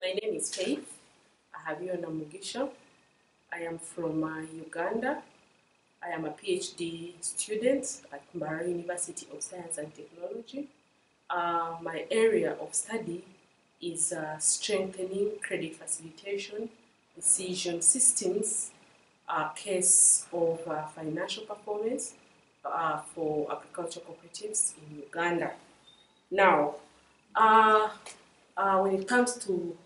My name is Faith Ahabyoona Mugisha. I am from Uganda. I am a PhD student at University of Science and Technology. My area of study is strengthening credit facilitation, decision systems, case of financial performance for agricultural cooperatives in Uganda. Now, when it comes to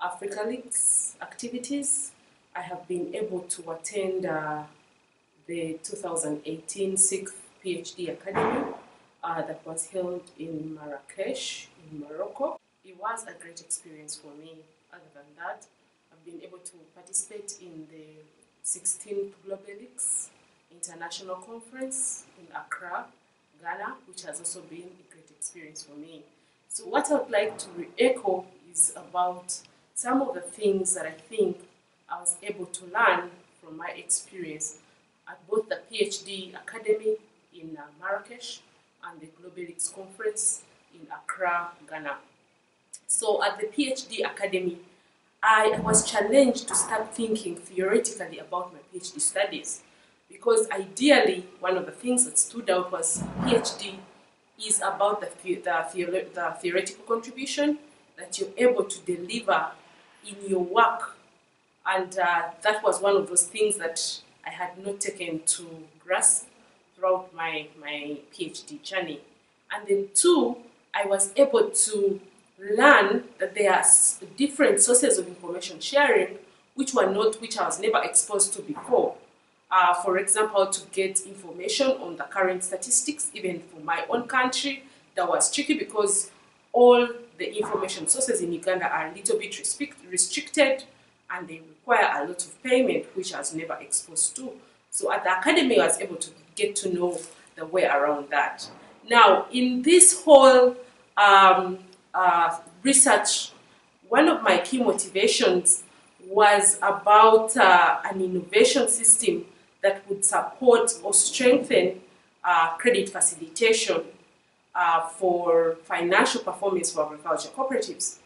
AfricaLics activities, I have been able to attend the 2018 6th PhD Academy that was held in Marrakech, in Morocco. It was a great experience for me. Other than that, I've been able to participate in the 16th Globelics International Conference in Accra, Ghana, which has also been a great experience for me. So what I would like to re-echo is about some of the things that I think I was able to learn from my experience at both the PhD Academy in Marrakech and the Globelics Conference in Accra, Ghana. So at the PhD Academy, I was challenged to start thinking theoretically about my PhD studies, because ideally one of the things that stood out was PhD is about the theoretical contribution that you're able to deliver in your work. And that was one of those things that I had not taken to grasp throughout my PhD journey. And then two, I was able to learn that there are different sources of information sharing which I was never exposed to before. For example, to get information on the current statistics, even for my own country, that was tricky because all the information sources in Uganda are a little bit restricted and they require a lot of payment, which I was never exposed to. So at the academy, I was able to get to know the way around that. Now, in this whole research, one of my key motivations was about an innovation system that would support or strengthen credit facilitation for financial performance for agricultural cooperatives.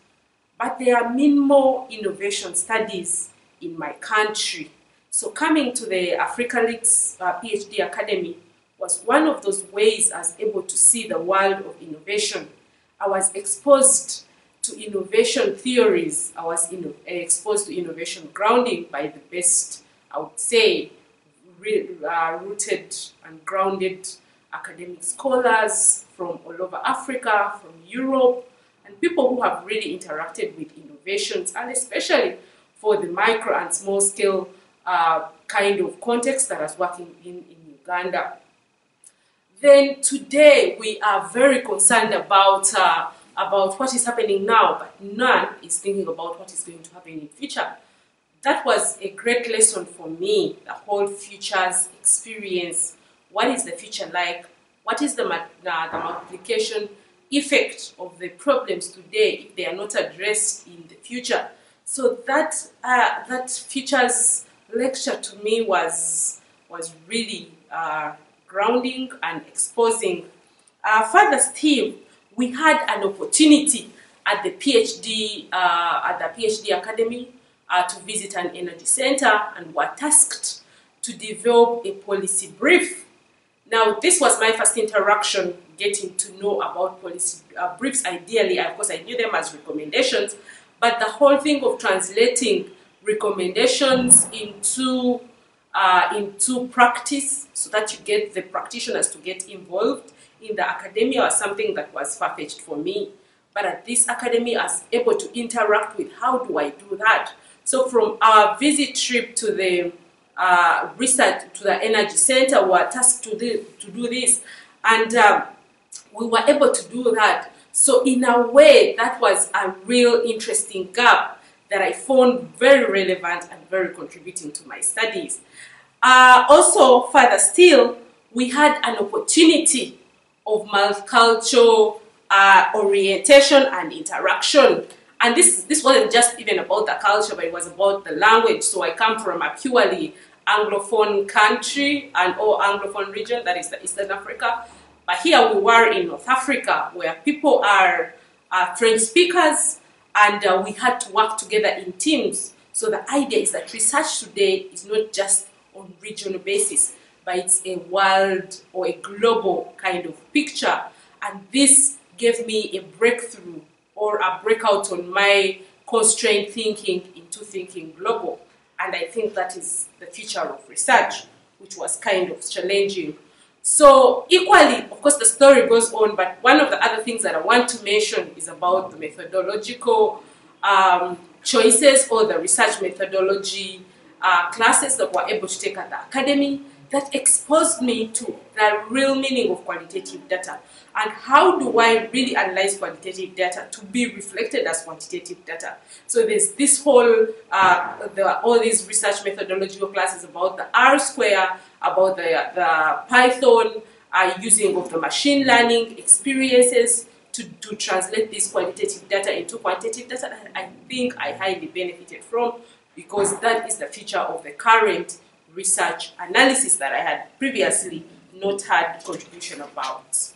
But there are minimal innovation studies in my country. So coming to the AfricaLics PhD Academy was one of those ways I was able to see the world of innovation. I was exposed to innovation theories. I was exposed to innovation grounding by the best, I would say, rooted and grounded academic scholars from all over Africa, from Europe, and people who have really interacted with innovations, and especially for the micro and small scale kind of context that I was working in Uganda. Then today we are very concerned about what is happening now, but none is thinking about what is going to happen in the future. That was a great lesson for me, the whole futures experience. What is the future like? What is the multiplication effect of the problems today if they are not addressed in the future? So that futures lecture to me was really grounding and exposing. Further still, we had an opportunity at the PhD Academy to visit an energy center and were tasked to develop a policy brief. Now, this was my first interaction getting to know about policy briefs. Ideally, of course, I knew them as recommendations, but the whole thing of translating recommendations into practice so that you get the practitioners to get involved in the academia was something that was far-fetched for me. But at this academy, I was able to interact with how do I do that. So from our visit trip to the research to the energy center, we were tasked to do this, and we were able to do that. So in a way, that was a real interesting gap that I found very relevant and very contributing to my studies. Also, further still, we had an opportunity of multicultural orientation and interaction. And this wasn't just even about the culture, but it was about the language. So I come from a purely Anglophone country or Anglophone region, that is the Eastern Africa. But here we were in North Africa, where people are French speakers, and we had to work together in teams. So the idea is that research today is not just on regional basis, but it's a world or a global kind of picture. And this gave me a breakthrough or a breakout on my constrained thinking into thinking global. And I think that is the future of research, which was kind of challenging. So equally, of course, the story goes on, but one of the other things that I want to mention is about the methodological choices or the research methodology classes that we're able to take at the academy that exposed me to the real meaning of qualitative data and how do I really analyze qualitative data to be reflected as quantitative data. So there's this whole, all these research methodological classes about the R square, about the Python, using of the machine learning experiences to translate this qualitative data into quantitative data. And I think I highly benefited from, because that is the feature of the current research analysis that I had previously not had contribution about.